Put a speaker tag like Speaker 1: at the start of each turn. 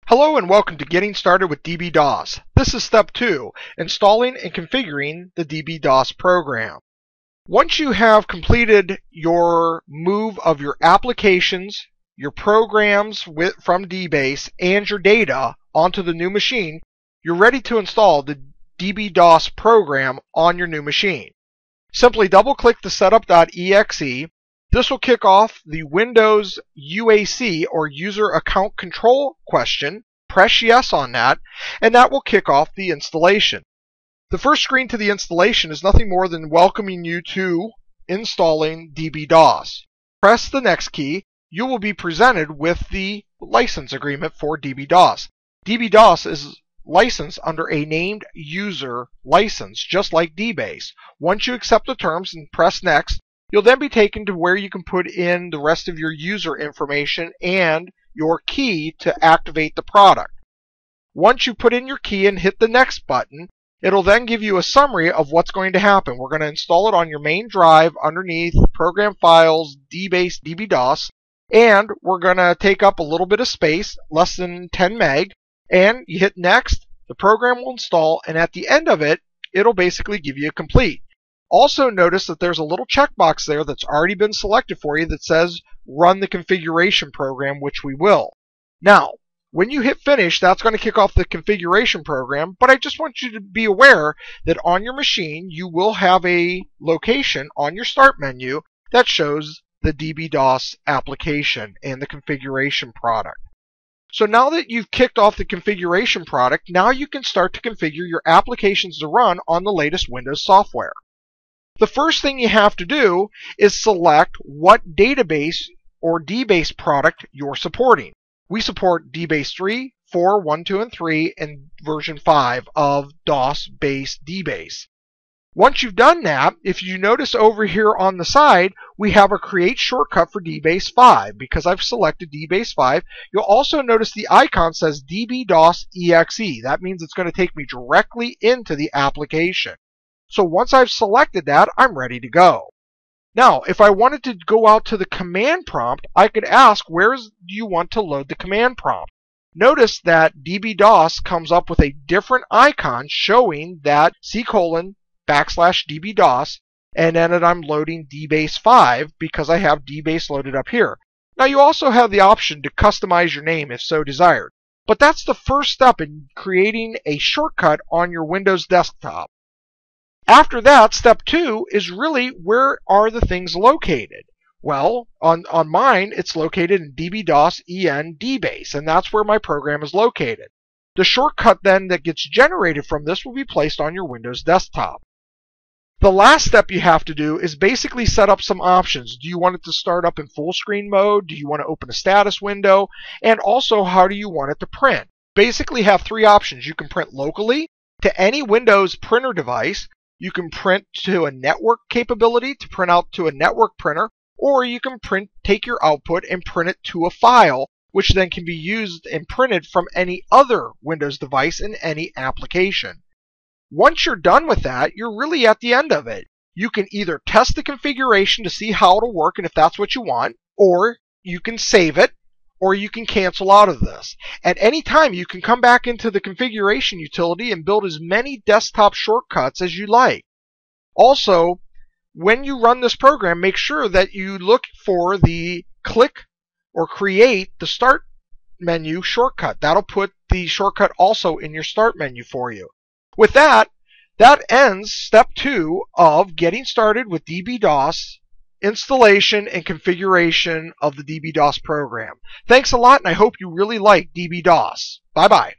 Speaker 1: Hello and welcome to Getting Started with dbDOS. This is step 2, installing and configuring the dbDOS program. Once you have completed your move of your applications, your programs from dBASE, and your data onto the new machine, you're ready to install the dbDOS program on your new machine. Simply double-click the setup.exe. This will kick off the Windows UAC or User Account Control question. Press yes on that, and that will kick off the installation. The first screen to the installation is nothing more than welcoming you to installing dbDOS. Press the next key. You will be presented with the license agreement for dbDOS. dbDOS is licensed under a named user license, just like dBASE. Once you accept the terms and press next, you'll then be taken to where you can put in the rest of your user information and your key to activate the product. Once you put in your key and hit the next button, it'll then give you a summary of what's going to happen. We're going to install it on your main drive underneath Program Files, dBASE, dbDOS, and we're going to take up a little bit of space, less than 10 meg, and you hit next, the program will install, and at the end of it, it'll basically give you a complete. Also notice that there's a little checkbox there that's already been selected for you that says run the configuration program, which we will. Now, when you hit finish, that's going to kick off the configuration program, but I just want you to be aware that on your machine you will have a location on your start menu that shows the dbDOS application and the configuration product. So now that you've kicked off the configuration product, now you can start to configure your applications to run on the latest Windows software. The first thing you have to do is select what database or dBASE product you're supporting. We support dBASE 3, 4, 1, 2, and 3, and version 5 of DOS-based dBASE. Once you've done that, if you notice over here on the side, we have a create shortcut for dBASE 5. Because I've selected dBASE 5, you'll also notice the icon says dbDOS exe. That means it's going to take me directly into the application. So once I've selected that, I'm ready to go. Now, if I wanted to go out to the command prompt, I could ask, where do you want to load the command prompt? Notice that dbDOS comes up with a different icon showing that :/dbDOS, and then I'm loading dBASE 5 because I have dBASE loaded up here. Now, you also have the option to customize your name if so desired. But that's the first step in creating a shortcut on your Windows desktop. After that, step 2 is really where are the things located? Well, on mine, it's located in dbDOS en dBASE, and that's where my program is located. The shortcut then that gets generated from this will be placed on your Windows desktop. The last step you have to do is basically set up some options. Do you want it to start up in full screen mode? Do you want to open a status window? And also, how do you want it to print? Basically have 3 options. You can print locally to any Windows printer device. You can print to a network capability to print out to a network printer, or you can take your output and print it to a file, which then can be used and printed from any other Windows device in any application. Once you're done with that, you're really at the end of it. You can either test the configuration to see how it'll work and if that's what you want, or you can save it, or you can cancel out of this. At any time, you can come back into the configuration utility and build as many desktop shortcuts as you like. Also, when you run this program, make sure that you look for the click or create the start menu shortcut. That'll put the shortcut also in your start menu for you. With that, that ends step 2 of getting started with dbDOS, installation and configuration of the dbDOS program. Thanks a lot, and I hope you really like dbDOS. Bye-bye.